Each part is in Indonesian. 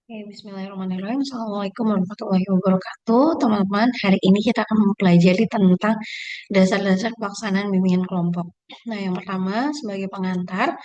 Oke, Bismillahirrahmanirrahim. Assalamualaikum warahmatullahi wabarakatuh. Teman-teman, hari ini kita akan mempelajari tentang dasar-dasar pelaksanaan bimbingan kelompok. Nah, yang pertama, sebagai pengantar,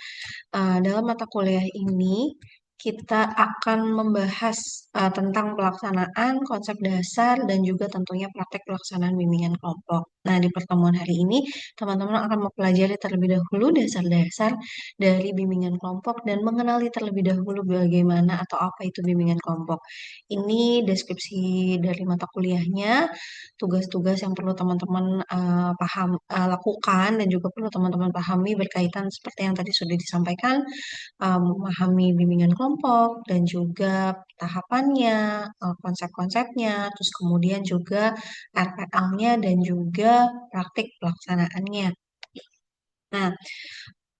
dalam mata kuliah ini kita akan membahas tentang pelaksanaan, konsep dasar, dan juga tentunya praktek pelaksanaan bimbingan kelompok. Nah, di pertemuan hari ini, teman-teman akan mempelajari terlebih dahulu dasar-dasar dari bimbingan kelompok dan mengenali terlebih dahulu bagaimana atau apa itu bimbingan kelompok. Ini deskripsi dari mata kuliahnya, tugas-tugas yang perlu teman-teman lakukan dan juga perlu teman-teman pahami berkaitan seperti yang tadi sudah disampaikan, memahami bimbingan kelompok dan juga tahapannya, konsep-konsepnya, terus kemudian juga RPL-nya dan juga praktik pelaksanaannya. Nah,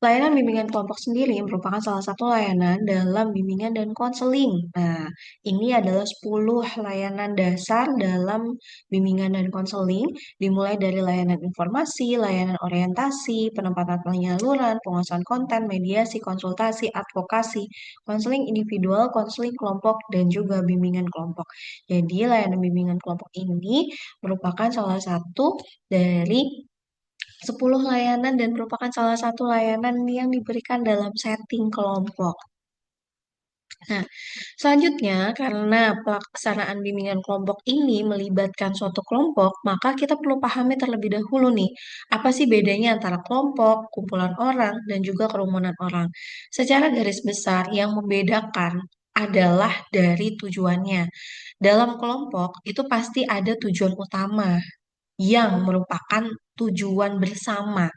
layanan bimbingan kelompok sendiri merupakan salah satu layanan dalam bimbingan dan konseling. Nah, ini adalah 10 layanan dasar dalam bimbingan dan konseling, dimulai dari layanan informasi, layanan orientasi, penempatan penyaluran, penguasaan konten, mediasi, konsultasi, advokasi, konseling individual, konseling kelompok, dan juga bimbingan kelompok. Jadi, layanan bimbingan kelompok ini merupakan salah satu dari 10 layanan dan merupakan salah satu layanan yang diberikan dalam setting kelompok. Nah, selanjutnya karena pelaksanaan bimbingan kelompok ini melibatkan suatu kelompok, maka kita perlu pahami terlebih dahulu nih, apa sih bedanya antara kelompok, kumpulan orang, dan juga kerumunan orang. Secara garis besar yang membedakan adalah dari tujuannya. Dalam kelompok itu pasti ada tujuan utama yang merupakan tujuan bersama.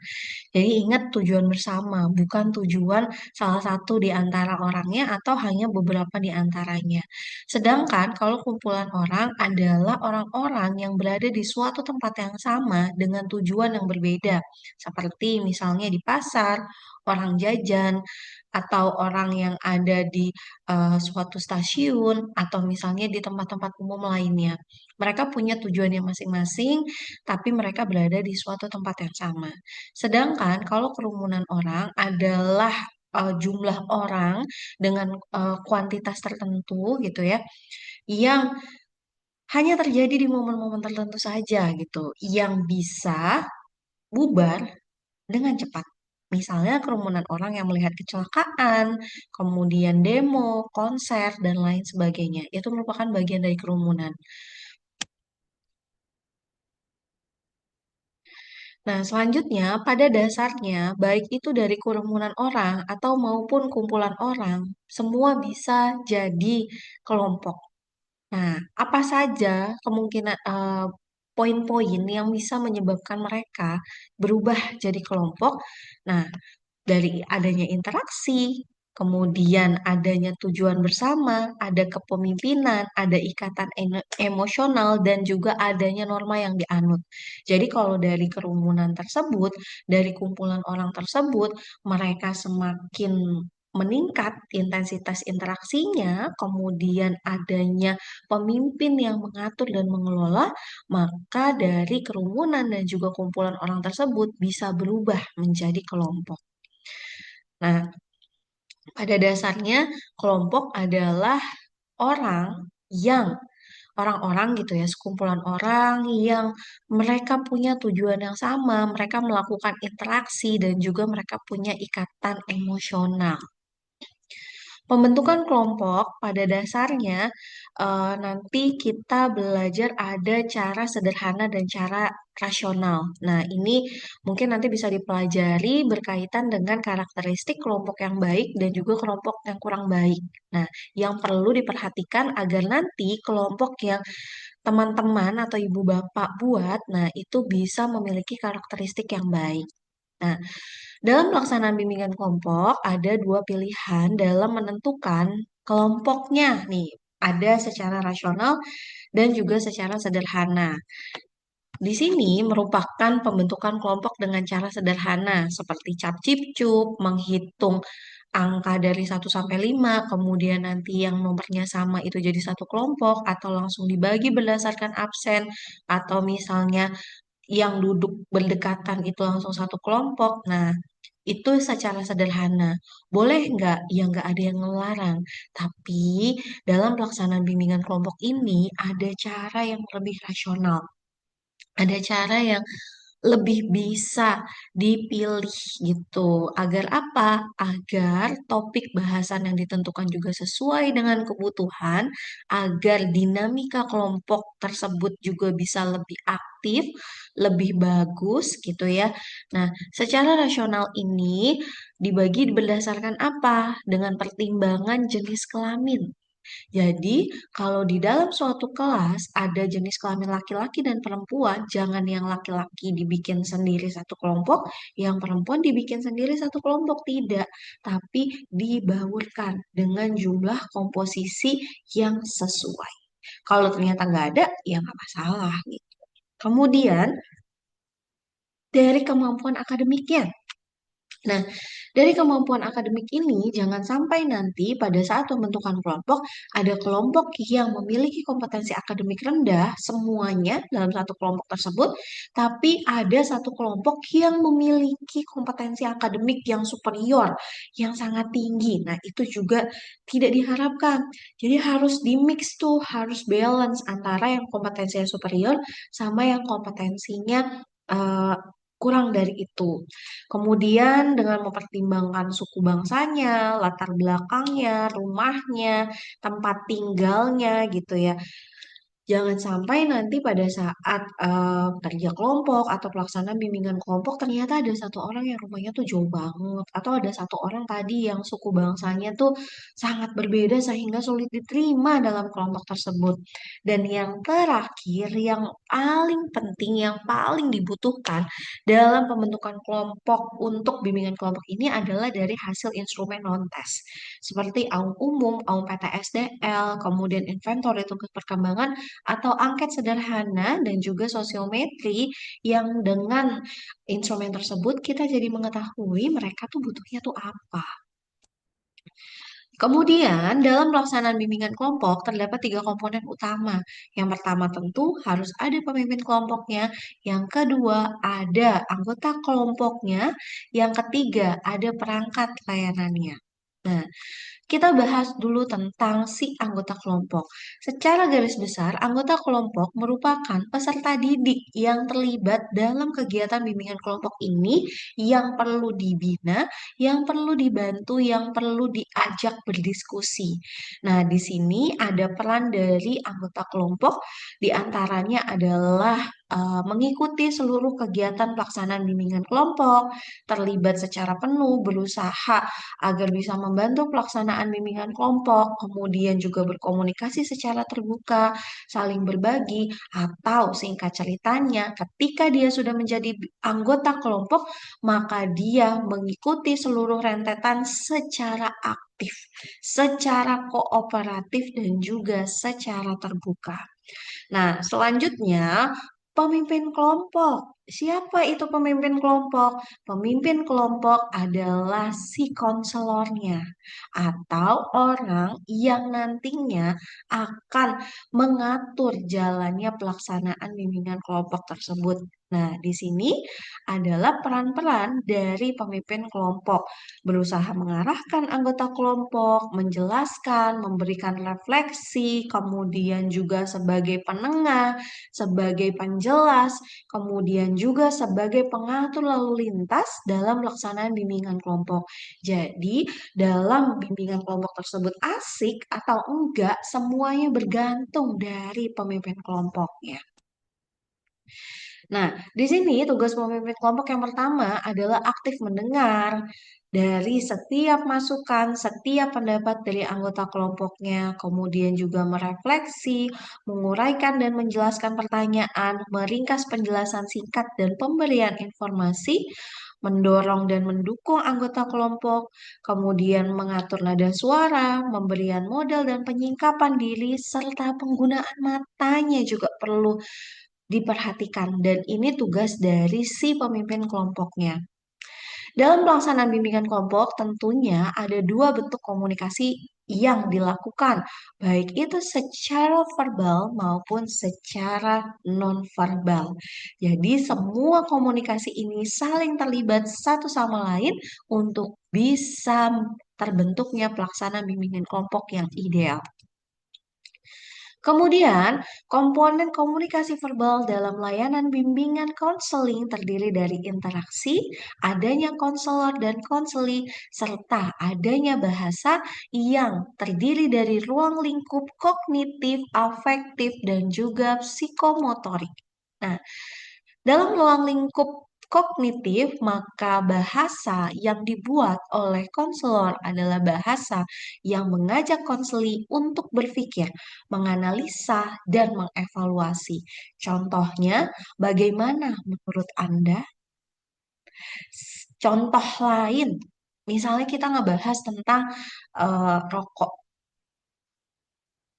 Jadi ingat tujuan bersama, bukan tujuan salah satu di antara orangnya atau hanya beberapa di antaranya. Sedangkan kalau kumpulan orang adalah orang-orang yang berada di suatu tempat yang sama dengan tujuan yang berbeda. Seperti misalnya di pasar, orang jajan, atau orang yang ada di suatu stasiun, atau misalnya di tempat-tempat umum lainnya. Mereka punya tujuannya masing-masing, tapi mereka berada di suatu tempat yang sama. Sedangkan kalau kerumunan orang adalah jumlah orang dengan kuantitas tertentu gitu ya, yang hanya terjadi di momen-momen tertentu saja gitu, yang bisa bubar dengan cepat. Misalnya kerumunan orang yang melihat kecelakaan, kemudian demo, konser, dan lain sebagainya. Itu merupakan bagian dari kerumunan. Nah, selanjutnya, pada dasarnya, baik itu dari kerumunan orang atau maupun kumpulan orang, semua bisa jadi kelompok. Nah, apa saja kemungkinan poin-poin yang bisa menyebabkan mereka berubah jadi kelompok? Nah, dari adanya interaksi, kemudian adanya tujuan bersama, ada kepemimpinan, ada ikatan emosional, dan juga adanya norma yang dianut. Jadi kalau dari kerumunan tersebut, dari kumpulan orang tersebut, mereka semakin meningkat intensitas interaksinya, kemudian adanya pemimpin yang mengatur dan mengelola, maka dari kerumunan dan juga kumpulan orang tersebut bisa berubah menjadi kelompok. Nah, pada dasarnya kelompok adalah orang yang orang-orang gitu ya, sekumpulan orang yang mereka punya tujuan yang sama, mereka melakukan interaksi dan juga mereka punya ikatan emosional. Pembentukan kelompok pada dasarnya nanti kita belajar ada cara sederhana dan cara rasional. Nah, ini mungkin nanti bisa dipelajari berkaitan dengan karakteristik kelompok yang baik dan juga kelompok yang kurang baik. Nah, yang perlu diperhatikan agar nanti kelompok yang teman-teman atau ibu bapak buat, nah itu bisa memiliki karakteristik yang baik. Nah, dalam pelaksanaan bimbingan kelompok, ada dua pilihan dalam menentukan kelompoknya nih. Ada secara rasional dan juga secara sederhana. Di sini merupakan pembentukan kelompok dengan cara sederhana, seperti cap cip-cup, menghitung angka dari 1 sampai 5, kemudian nanti yang nomornya sama itu jadi satu kelompok, atau langsung dibagi berdasarkan absen, atau misalnya yang duduk berdekatan itu langsung satu kelompok. Nah, Itu secara sederhana. Boleh nggak? Ya nggak ada yang ngelarang. Tapi dalam pelaksanaan bimbingan kelompok ini ada cara yang lebih rasional. Ada cara yang lebih bisa dipilih gitu. Agar apa? Agar topik bahasan yang ditentukan juga sesuai dengan kebutuhan, agar dinamika kelompok tersebut juga bisa lebih aktif, lebih bagus gitu ya. Nah, secara rasional ini dibagi berdasarkan apa? Dengan pertimbangan jenis kelamin. Jadi, kalau di dalam suatu kelas ada jenis kelamin laki-laki dan perempuan, jangan yang laki-laki dibikin sendiri satu kelompok, yang perempuan dibikin sendiri satu kelompok, tidak. Tapi dibaurkan dengan jumlah komposisi yang sesuai. Kalau ternyata nggak ada, ya nggak masalah gitu. Kemudian, dari kemampuan akademiknya. Nah, dari kemampuan akademik ini, jangan sampai nanti pada saat pembentukan kelompok, ada kelompok yang memiliki kompetensi akademik rendah semuanya dalam satu kelompok tersebut, tapi ada satu kelompok yang memiliki kompetensi akademik yang superior, yang sangat tinggi. Nah, itu juga tidak diharapkan. Jadi harus di-mix tuh, harus balance antara yang kompetensinya superior sama yang kompetensinya eh, kurang dari itu. Kemudian dengan mempertimbangkan suku bangsanya, latar belakangnya, rumahnya, tempat tinggalnya gitu ya. Jangan sampai nanti pada saat kerja kelompok atau pelaksanaan bimbingan kelompok ternyata ada satu orang yang rumahnya tuh jauh banget atau ada satu orang tadi yang suku bangsanya tuh sangat berbeda sehingga sulit diterima dalam kelompok tersebut. Dan yang terakhir, yang paling penting, yang paling dibutuhkan dalam pembentukan kelompok untuk bimbingan kelompok ini adalah dari hasil instrumen non-tes seperti AUM umum, AUM PTSDL, kemudian inventory tugas perkembangan atau angket sederhana dan juga sosiometri yang dengan instrumen tersebut kita jadi mengetahui mereka tuh butuhnya tuh apa. Kemudian, dalam pelaksanaan bimbingan kelompok terdapat tiga komponen utama. Yang pertama tentu harus ada pemimpin kelompoknya. Yang kedua ada anggota kelompoknya. Yang ketiga ada perangkat layanannya. Nah, kita bahas dulu tentang si anggota kelompok. Secara garis besar, anggota kelompok merupakan peserta didik yang terlibat dalam kegiatan bimbingan kelompok ini yang perlu dibina, yang perlu dibantu, yang perlu diajak berdiskusi. Nah, di sini ada peran dari anggota kelompok, di antaranya adalah mengikuti seluruh kegiatan pelaksanaan bimbingan kelompok, terlibat secara penuh, berusaha agar bisa membantu pelaksanaan bimbingan kelompok, kemudian juga berkomunikasi secara terbuka, saling berbagi, atau singkat ceritanya, ketika dia sudah menjadi anggota kelompok, maka dia mengikuti seluruh rentetan secara aktif, secara kooperatif, dan juga secara terbuka. Nah, selanjutnya pemimpin kelompok. Siapa itu pemimpin kelompok? Pemimpin kelompok adalah si konselornya atau orang yang nantinya akan mengatur jalannya pelaksanaan bimbingan kelompok tersebut. Nah, di sini adalah peran-peran dari pemimpin kelompok, berusaha mengarahkan anggota kelompok, menjelaskan, memberikan refleksi, kemudian juga sebagai penengah, sebagai penjelas, kemudian juga sebagai pengatur lalu lintas dalam pelaksanaan bimbingan kelompok. Jadi, dalam bimbingan kelompok tersebut asik atau enggak, semuanya bergantung dari pemimpin kelompoknya. Nah, di sini tugas pemimpin kelompok yang pertama adalah aktif mendengar dari setiap masukan, setiap pendapat dari anggota kelompoknya, kemudian juga merefleksi, menguraikan dan menjelaskan pertanyaan, meringkas penjelasan singkat dan pemberian informasi, mendorong dan mendukung anggota kelompok, kemudian mengatur nada suara, memberikan modal dan penyingkapan diri, serta penggunaan matanya juga perlu diperhatikan dan ini tugas dari si pemimpin kelompoknya. Dalam pelaksanaan bimbingan kelompok tentunya ada dua bentuk komunikasi yang dilakukan, baik itu secara verbal maupun secara nonverbal. Jadi, semua komunikasi ini saling terlibat satu sama lain untuk bisa terbentuknya pelaksanaan bimbingan kelompok yang ideal. Kemudian, komponen komunikasi verbal dalam layanan bimbingan konseling terdiri dari interaksi, adanya konselor dan konseli, serta adanya bahasa yang terdiri dari ruang lingkup kognitif, afektif, dan juga psikomotorik. Nah, dalam ruang lingkup kognitif, maka bahasa yang dibuat oleh konselor adalah bahasa yang mengajak konseli untuk berpikir, menganalisa, dan mengevaluasi. Contohnya, bagaimana menurut Anda? Contoh lain, misalnya kita ngebahas tentang rokok.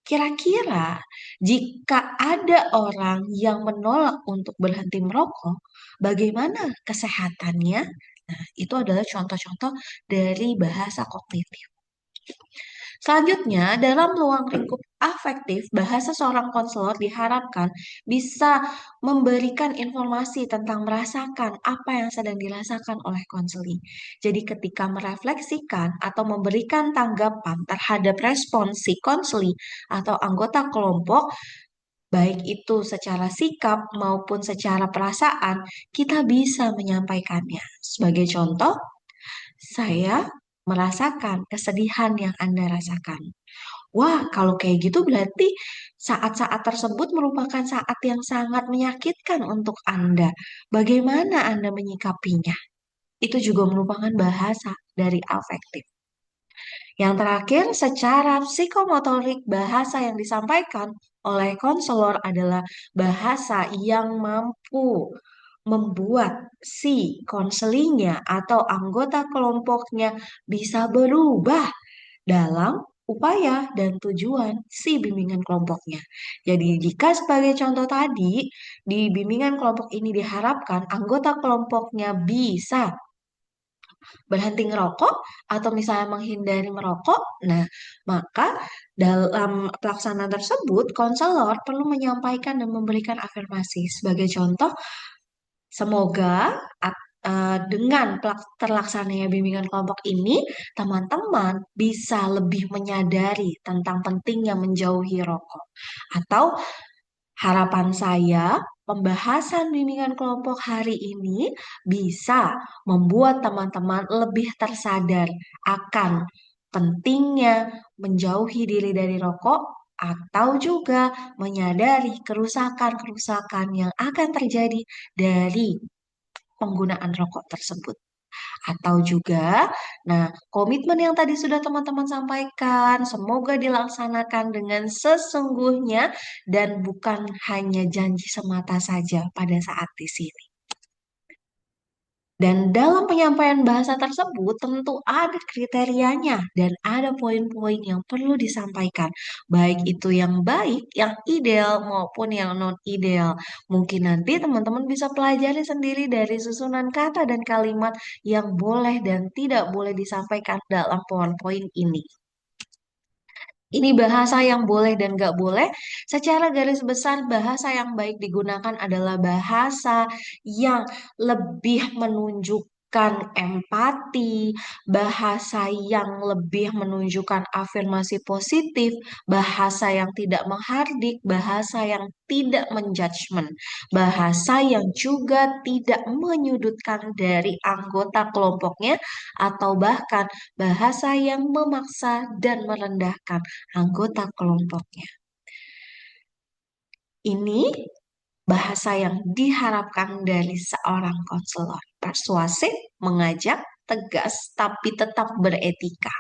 Kira-kira jika ada orang yang menolak untuk berhenti merokok, bagaimana kesehatannya? Nah, itu adalah contoh-contoh dari bahasa kognitif. Selanjutnya, dalam ruang lingkup afektif, bahasa seorang konselor diharapkan bisa memberikan informasi tentang merasakan apa yang sedang dirasakan oleh konseli. Jadi ketika merefleksikan atau memberikan tanggapan terhadap respon si konseli atau anggota kelompok, baik itu secara sikap maupun secara perasaan, kita bisa menyampaikannya. Sebagai contoh, saya merasakan kesedihan yang Anda rasakan. Wah, kalau kayak gitu berarti saat-saat tersebut merupakan saat yang sangat menyakitkan untuk Anda. Bagaimana Anda menyikapinya? Itu juga merupakan bahasa dari afektif. Yang terakhir, secara psikomotorik, bahasa yang disampaikan oleh konselor adalah bahasa yang mampu membuat si konselinya atau anggota kelompoknya bisa berubah dalam upaya dan tujuan si bimbingan kelompoknya. Jadi jika sebagai contoh tadi, di bimbingan kelompok ini diharapkan anggota kelompoknya bisa berhenti ngerokok atau misalnya menghindari merokok. Nah, maka dalam pelaksanaan tersebut, konselor perlu menyampaikan dan memberikan afirmasi. Sebagai contoh, semoga dengan terlaksananya bimbingan kelompok ini, teman-teman bisa lebih menyadari tentang pentingnya menjauhi rokok. Atau harapan saya, pembahasan bimbingan kelompok hari ini bisa membuat teman-teman lebih tersadar akan pentingnya menjauhi diri dari rokok atau juga menyadari kerusakan-kerusakan yang akan terjadi dari penggunaan rokok tersebut. Atau juga, nah, komitmen yang tadi sudah teman-teman sampaikan, semoga dilaksanakan dengan sesungguhnya dan bukan hanya janji semata saja pada saat di sini. Dan dalam penyampaian bahasa tersebut tentu ada kriterianya dan ada poin-poin yang perlu disampaikan. Baik itu yang baik, yang ideal maupun yang non-ideal. Mungkin nanti teman-teman bisa pelajari sendiri dari susunan kata dan kalimat yang boleh dan tidak boleh disampaikan dalam poin-poin ini. Ini bahasa yang boleh dan gak boleh. Secara garis besar, bahasa yang baik digunakan adalah bahasa yang lebih menunjukkan empati, bahasa yang lebih menunjukkan afirmasi positif, bahasa yang tidak menghardik, bahasa yang tidak menjudgment, bahasa yang juga tidak menyudutkan dari anggota kelompoknya, atau bahkan bahasa yang memaksa dan merendahkan anggota kelompoknya. Ini bahasa yang diharapkan dari seorang konselor. Persuasif, mengajak, tegas, tapi tetap beretika.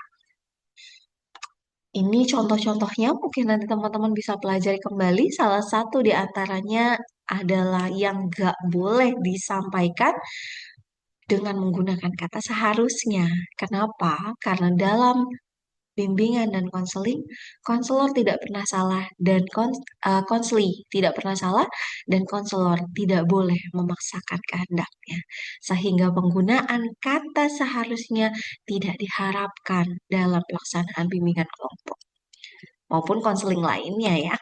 Ini contoh-contohnya mungkin nanti teman-teman bisa pelajari kembali. Salah satu di antaranya adalah yang gak boleh disampaikan dengan menggunakan kata seharusnya. Kenapa? Karena dalam bimbingan dan konseling, konselor tidak pernah salah dan konseli tidak pernah salah dan konselor tidak boleh memaksakan kehendaknya. Sehingga penggunaan kata seharusnya tidak diharapkan dalam pelaksanaan bimbingan kelompok maupun konseling lainnya ya.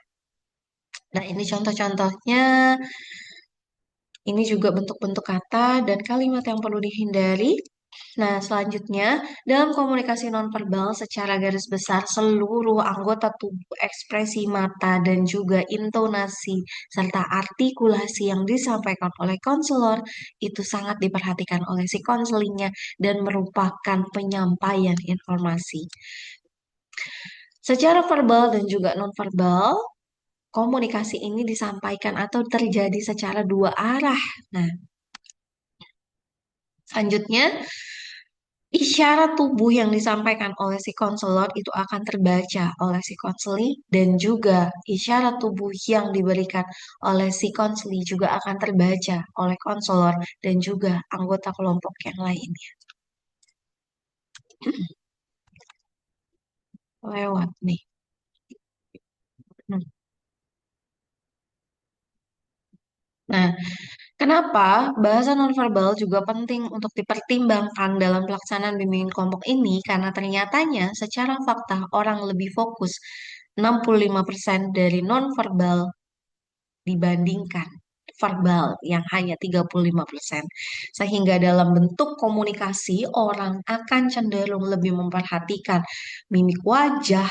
Nah, ini contoh-contohnya. Ini juga bentuk-bentuk kata dan kalimat yang perlu dihindari. Nah, selanjutnya, dalam komunikasi nonverbal secara garis besar seluruh anggota tubuh, ekspresi mata, dan juga intonasi, serta artikulasi yang disampaikan oleh konselor itu sangat diperhatikan oleh si konselingnya dan merupakan penyampaian informasi. Secara verbal dan juga nonverbal, komunikasi ini disampaikan atau terjadi secara dua arah. Nah, selanjutnya, isyarat tubuh yang disampaikan oleh si konselor itu akan terbaca oleh si konseli dan juga isyarat tubuh yang diberikan oleh si konseli juga akan terbaca oleh konselor dan juga anggota kelompok yang lainnya. Lewat nih. Hmm. Nah, kenapa bahasa nonverbal juga penting untuk dipertimbangkan dalam pelaksanaan bimbingan kelompok ini? Karena ternyatanya secara fakta orang lebih fokus 65% dari nonverbal dibandingkan verbal yang hanya 35%. Sehingga dalam bentuk komunikasi orang akan cenderung lebih memperhatikan mimik wajah,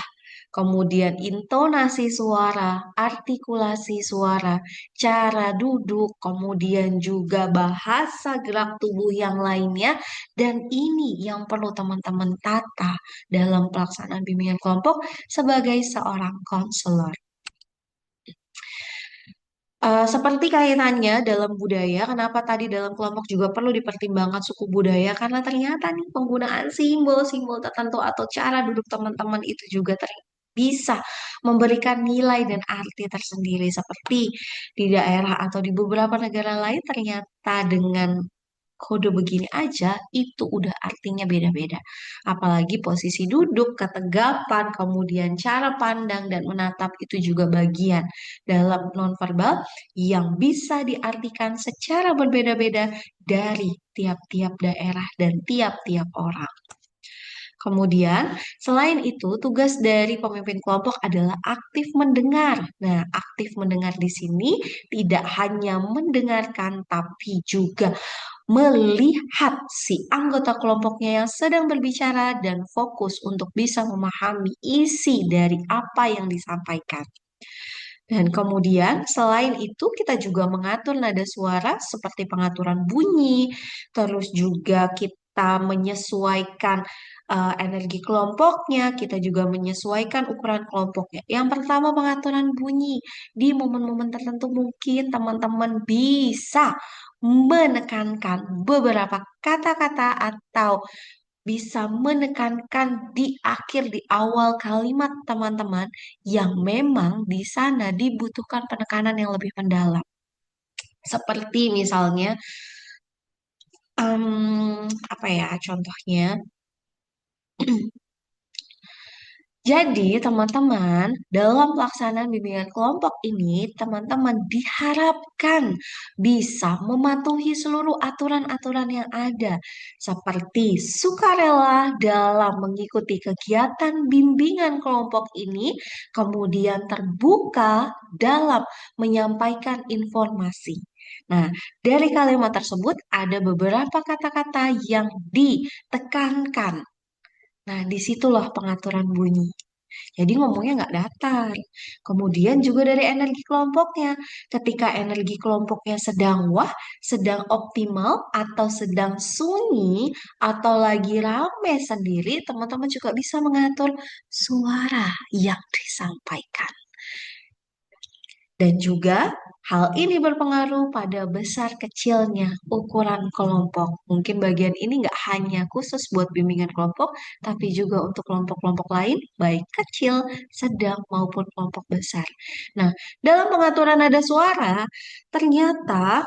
kemudian intonasi suara, artikulasi suara, cara duduk, kemudian juga bahasa gerak tubuh yang lainnya. Dan ini yang perlu teman-teman tata dalam pelaksanaan bimbingan kelompok sebagai seorang konselor. Seperti kaitannya dalam budaya, kenapa tadi dalam kelompok juga perlu dipertimbangkan suku budaya? Karena ternyata nih penggunaan simbol-simbol tertentu atau cara duduk teman-teman itu juga bisa memberikan nilai dan arti tersendiri. Seperti di daerah atau di beberapa negara lain ternyata dengan kode begini aja itu udah artinya beda-beda. Apalagi posisi duduk, ketegapan, kemudian cara pandang dan menatap itu juga bagian dalam nonverbal yang bisa diartikan secara berbeda-beda dari tiap-tiap daerah dan tiap-tiap orang. Kemudian, selain itu, tugas dari pemimpin kelompok adalah aktif mendengar. Nah, aktif mendengar di sini tidak hanya mendengarkan, tapi juga melihat si anggota kelompoknya yang sedang berbicara dan fokus untuk bisa memahami isi dari apa yang disampaikan. Dan kemudian selain itu kita juga mengatur nada suara seperti pengaturan bunyi, terus juga kita menyesuaikan energi kelompoknya, kita juga menyesuaikan ukuran kelompoknya. Yang pertama pengaturan bunyi. Di momen-momen tertentu mungkin teman-teman bisa menekankan beberapa kata-kata atau bisa menekankan di akhir, di awal kalimat teman-teman yang memang di sana dibutuhkan penekanan yang lebih mendalam. Seperti misalnya, apa ya contohnya? Jadi, teman-teman, dalam pelaksanaan bimbingan kelompok ini, teman-teman diharapkan bisa mematuhi seluruh aturan-aturan yang ada, seperti sukarela dalam mengikuti kegiatan bimbingan kelompok ini, kemudian terbuka dalam menyampaikan informasi. Nah, dari kalimat tersebut ada beberapa kata-kata yang ditekankan. Nah, disitulah pengaturan bunyi. Jadi ngomongnya nggak datar. Kemudian juga dari energi kelompoknya. Ketika energi kelompoknya sedang wah, sedang optimal, atau sedang sunyi, atau lagi rame sendiri, teman-teman juga bisa mengatur suara yang disampaikan. Dan juga hal ini berpengaruh pada besar kecilnya ukuran kelompok. Mungkin bagian ini nggak hanya khusus buat bimbingan kelompok, tapi juga untuk kelompok-kelompok lain, baik kecil, sedang, maupun kelompok besar. Nah, dalam pengaturan nada suara, ternyata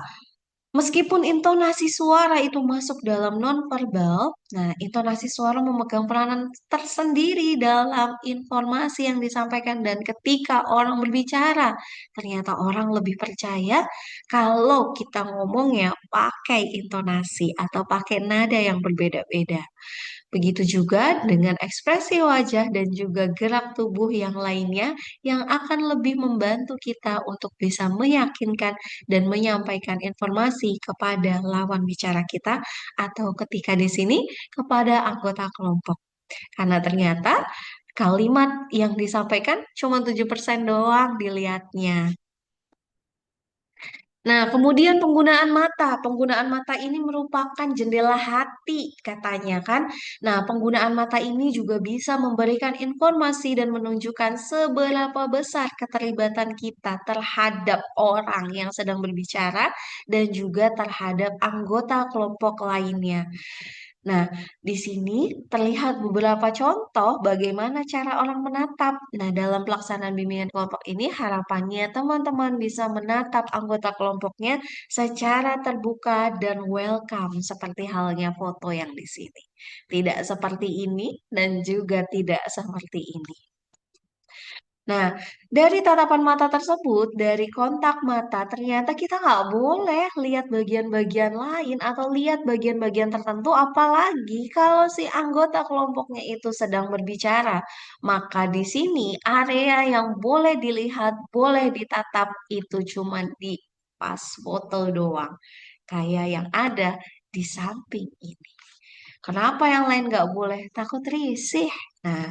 Meskipun intonasi suara itu masuk dalam nonverbal, nah intonasi suara memegang peranan tersendiri dalam informasi yang disampaikan dan ketika orang berbicara, ternyata orang lebih percaya kalau kita ngomongnya pakai intonasi atau pakai nada yang berbeda-beda. Begitu juga dengan ekspresi wajah dan juga gerak tubuh yang lainnya yang akan lebih membantu kita untuk bisa meyakinkan dan menyampaikan informasi kepada lawan bicara kita atau ketika di sini kepada anggota kelompok. Karena ternyata kalimat yang disampaikan cuma 7% doang dilihatnya. Nah, kemudian penggunaan mata. Penggunaan mata ini merupakan jendela hati, katanya kan. Nah, penggunaan mata ini juga bisa memberikan informasi dan menunjukkan seberapa besar keterlibatan kita terhadap orang yang sedang berbicara dan juga terhadap anggota kelompok lainnya. Nah, di sini terlihat beberapa contoh bagaimana cara orang menatap. Nah, dalam pelaksanaan bimbingan kelompok ini harapannya teman-teman bisa menatap anggota kelompoknya secara terbuka dan welcome seperti halnya foto yang di sini. Tidak seperti ini dan juga tidak seperti ini. Nah, dari tatapan mata tersebut, dari kontak mata, ternyata kita nggak boleh lihat bagian-bagian lain atau lihat bagian-bagian tertentu, apalagi kalau si anggota kelompoknya itu sedang berbicara. Maka di sini area yang boleh dilihat, boleh ditatap itu cuma di pas foto doang. Kayak yang ada di samping ini. Kenapa yang lain nggak boleh? Takut risih. Nah,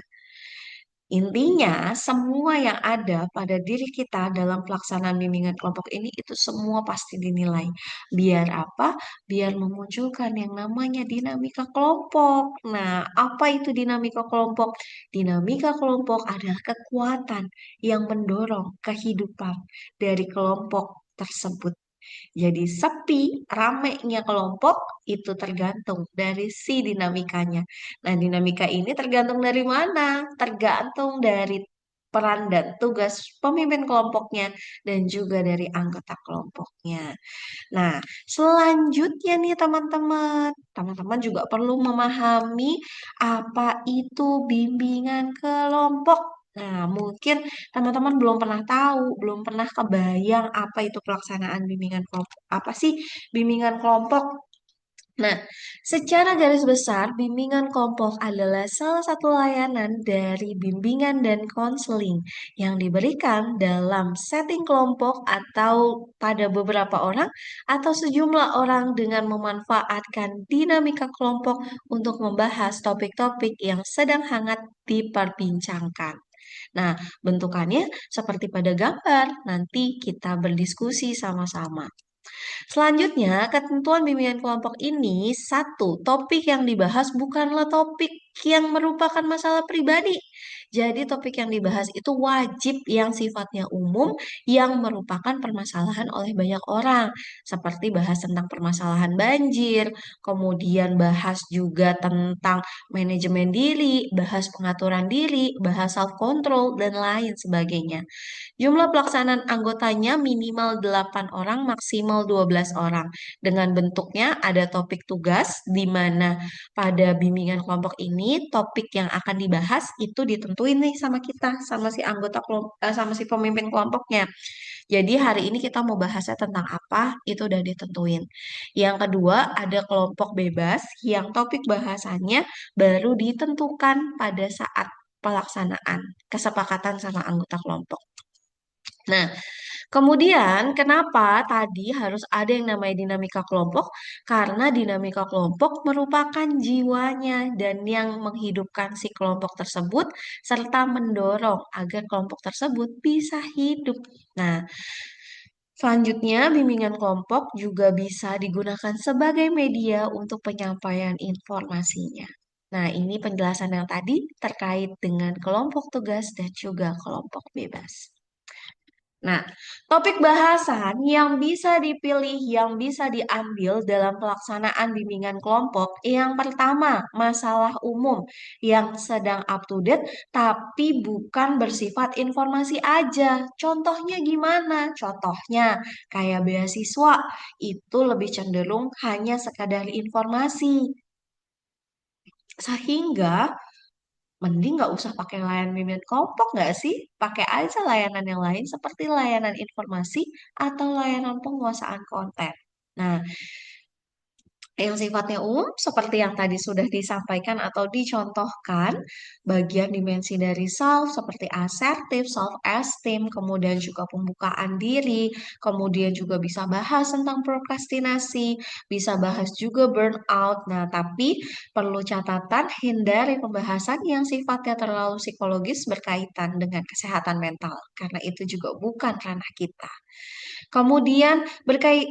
intinya, semua yang ada pada diri kita dalam pelaksanaan bimbingan kelompok ini itu semua pasti dinilai. Biar apa? Biar memunculkan yang namanya dinamika kelompok. Nah, apa itu dinamika kelompok? Dinamika kelompok adalah kekuatan yang mendorong kehidupan dari kelompok tersebut. Jadi sepi, ramenya kelompok itu tergantung dari si dinamikanya. Nah, dinamika ini tergantung dari mana? Tergantung dari peran dan tugas pemimpin kelompoknya dan juga dari anggota kelompoknya. Nah, selanjutnya nih teman-teman, teman-teman juga perlu memahami apa itu bimbingan kelompok. Nah, mungkin teman-teman belum pernah tahu, belum pernah kebayang apa itu pelaksanaan bimbingan kelompok. Apa sih bimbingan kelompok? Nah, secara garis besar, bimbingan kelompok adalah salah satu layanan dari bimbingan dan konseling yang diberikan dalam setting kelompok atau pada beberapa orang atau sejumlah orang dengan memanfaatkan dinamika kelompok untuk membahas topik-topik yang sedang hangat diperbincangkan. Nah, bentukannya seperti pada gambar. Nanti kita berdiskusi sama-sama. Selanjutnya, ketentuan bimbingan kelompok ini, satu, topik yang dibahas bukanlah topik yang merupakan masalah pribadi. Jadi topik yang dibahas itu wajib yang sifatnya umum yang merupakan permasalahan oleh banyak orang. Seperti bahas tentang permasalahan banjir, kemudian bahas juga tentang manajemen diri, bahas pengaturan diri, bahas self control dan lain sebagainya. Jumlah pelaksanaan anggotanya minimal 8 orang, maksimal 12 orang. Dengan bentuknya ada topik tugas, di mana pada bimbingan kelompok ini, topik yang akan dibahas itu ditentuin nih sama kita, sama si anggota kelompok, sama si pemimpin kelompoknya. Jadi hari ini kita mau bahasnya tentang apa, itu udah ditentuin. Yang kedua, ada kelompok bebas, yang topik bahasannya baru ditentukan pada saat pelaksanaan kesepakatan sama anggota kelompok. Nah, kemudian kenapa tadi harus ada yang namanya dinamika kelompok? Karena dinamika kelompok merupakan jiwanya dan yang menghidupkan si kelompok tersebut serta mendorong agar kelompok tersebut bisa hidup. Nah, selanjutnya bimbingan kelompok juga bisa digunakan sebagai media untuk penyampaian informasinya. Nah, ini penjelasan yang tadi terkait dengan kelompok tugas dan juga kelompok bebas. Nah, topik bahasan yang bisa dipilih, yang bisa diambil dalam pelaksanaan bimbingan kelompok, yang pertama, masalah umum yang sedang up to date, tapi bukan bersifat informasi aja. Contohnya gimana? Contohnya, kayak beasiswa, itu lebih cenderung hanya sekadar informasi. Sehingga mending nggak usah pakai layanan bimbingan kelompok nggak sih? Pakai aja layanan yang lain seperti layanan informasi atau layanan penguasaan konten. Nah, yang sifatnya umum seperti yang tadi sudah disampaikan atau dicontohkan, bagian dimensi dari self seperti asertif, self-esteem, kemudian juga pembukaan diri, kemudian juga bisa bahas tentang prokrastinasi, bisa bahas juga burnout. Nah, tapi perlu catatan hindari pembahasan yang sifatnya terlalu psikologis berkaitan dengan kesehatan mental, karena itu juga bukan ranah kita. Kemudian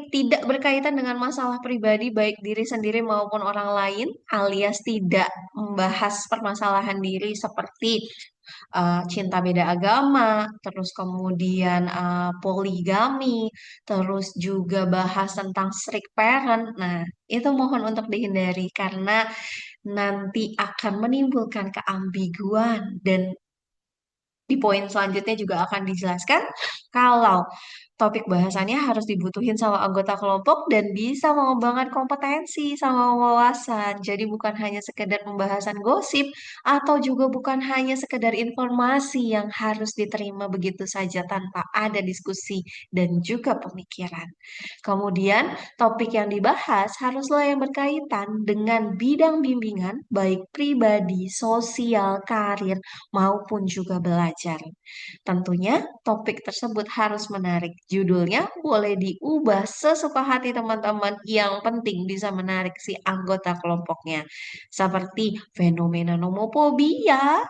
tidak berkaitan dengan masalah pribadi baik diri sendiri maupun orang lain, alias tidak membahas permasalahan diri seperti cinta beda agama, terus kemudian poligami, terus juga bahas tentang strict parent. Nah, itu mohon untuk dihindari karena nanti akan menimbulkan keambiguan dan di poin selanjutnya juga akan dijelaskan kalau topik bahasannya harus dibutuhin sama anggota kelompok dan bisa mengembangkan kompetensi sama wawasan. Jadi bukan hanya sekedar pembahasan gosip atau juga bukan hanya sekedar informasi yang harus diterima begitu saja tanpa ada diskusi dan juga pemikiran. Kemudian, topik yang dibahas haruslah yang berkaitan dengan bidang bimbingan baik pribadi, sosial, karir maupun juga belajar. Tentunya topik tersebut harus menarik. Judulnya boleh diubah sesuka hati teman-teman, yang penting bisa menarik si anggota kelompoknya. Seperti fenomena nomofobia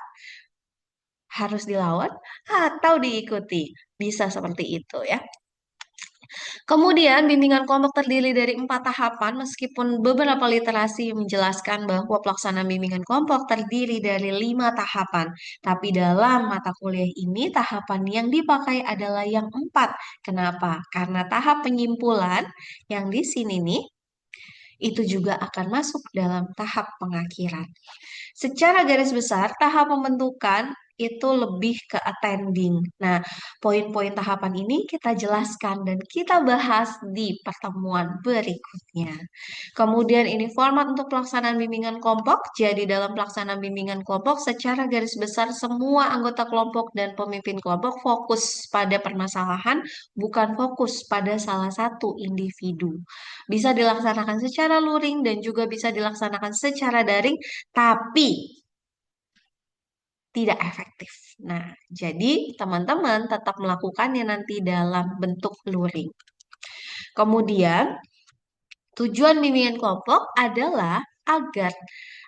harus dilawan atau diikuti. Bisa seperti itu ya. Kemudian, bimbingan kelompok terdiri dari 4 tahapan, meskipun beberapa literasi menjelaskan bahwa pelaksanaan bimbingan kelompok terdiri dari 5 tahapan. Tapi dalam mata kuliah ini, tahapan yang dipakai adalah yang 4. Kenapa? Karena tahap penyimpulan yang di sini nih, itu juga akan masuk dalam tahap pengakhiran. Secara garis besar, tahap pembentukan itu lebih ke attending. Nah, poin-poin tahapan ini kita jelaskan dan kita bahas di pertemuan berikutnya. Kemudian ini format untuk pelaksanaan bimbingan kelompok. Jadi dalam pelaksanaan bimbingan kelompok, secara garis besar semua anggota kelompok dan pemimpin kelompok fokus pada permasalahan, bukan fokus pada salah satu individu. Bisa dilaksanakan secara luring dan juga bisa dilaksanakan secara daring, tapi tidak efektif. Nah, jadi teman-teman tetap melakukannya nanti dalam bentuk luring. Kemudian, tujuan bimbingan kelompok adalah agar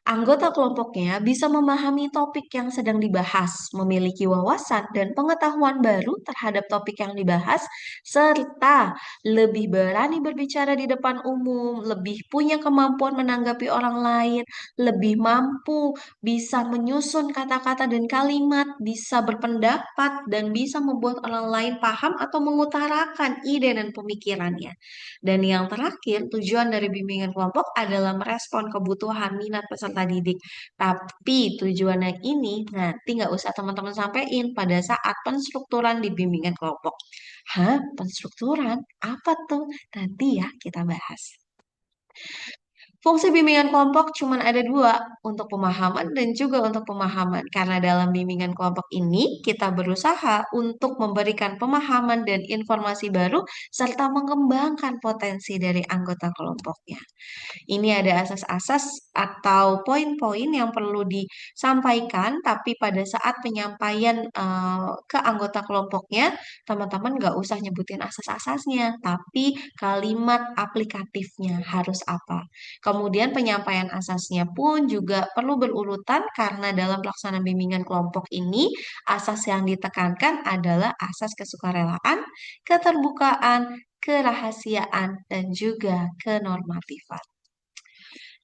anggota kelompoknya bisa memahami topik yang sedang dibahas, memiliki wawasan dan pengetahuan baru terhadap topik yang dibahas, serta lebih berani berbicara di depan umum, lebih punya kemampuan menanggapi orang lain, lebih mampu bisa menyusun kata-kata dan kalimat, bisa berpendapat, dan bisa membuat orang lain paham atau mengutarakan ide dan pemikirannya. Dan yang terakhir, tujuan dari bimbingan kelompok adalah merespon kebutuhan minat peserta didik. Tapi tujuan yang ini nanti nggak usah teman-teman sampaikan pada saat penstrukturan di bimbingan kelompok. Hah? Penstrukturan? Apa tuh? Nanti ya kita bahas. Fungsi bimbingan kelompok cuma ada dua, untuk pemahaman dan juga untuk pemahaman. Karena dalam bimbingan kelompok ini, kita berusaha untuk memberikan pemahaman dan informasi baru, serta mengembangkan potensi dari anggota kelompoknya. Ini ada asas-asas atau poin-poin yang perlu disampaikan, tapi pada saat penyampaian ke anggota kelompoknya, teman-teman nggak usah nyebutin asas-asasnya, tapi kalimat aplikatifnya harus apa. Kemudian penyampaian asasnya pun juga perlu berurutan karena dalam pelaksanaan bimbingan kelompok ini, asas yang ditekankan adalah asas kesukarelaan, keterbukaan, kerahasiaan, dan juga kenormatifan.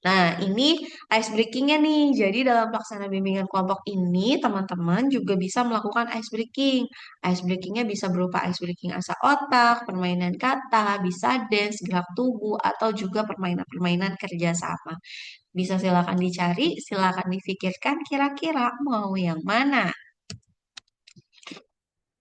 Nah, ini ice breakingnya nih. Jadi dalam pelaksanaan bimbingan kelompok ini, teman-teman juga bisa melakukan ice breaking. Ice breakingnya bisa berupa ice breaking asa otak, permainan kata, bisa dance, gerak tubuh, atau juga permainan-permainan kerjasama. Bisa silakan dicari, silakan difikirkan kira-kira mau yang mana.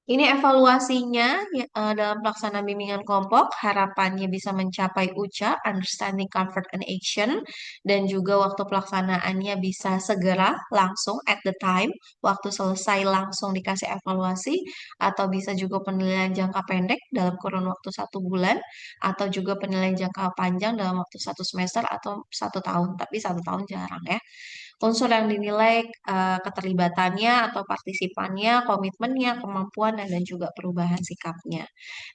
Ini evaluasinya dalam pelaksanaan bimbingan kelompok, harapannya bisa mencapai UCA, Understanding, Comfort, and Action, dan juga waktu pelaksanaannya bisa segera, langsung, at the time, waktu selesai langsung dikasih evaluasi, atau bisa juga penilaian jangka pendek dalam kurun waktu 1 bulan, atau juga penilaian jangka panjang dalam waktu 1 semester atau 1 tahun, tapi 1 tahun jarang ya. Unsur yang dinilai keterlibatannya atau partisipannya, komitmennya, kemampuan, dan juga perubahan sikapnya.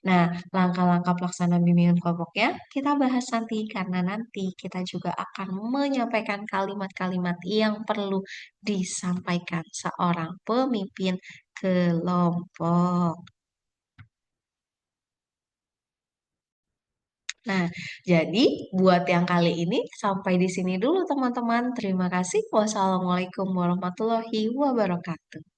Nah, langkah-langkah pelaksanaan bimbingan kelompoknya kita bahas nanti karena nanti kita juga akan menyampaikan kalimat-kalimat yang perlu disampaikan seorang pemimpin kelompok. Nah, jadi buat yang kali ini sampai di sini dulu teman-teman. Terima kasih. Wassalamualaikum warahmatullahi wabarakatuh.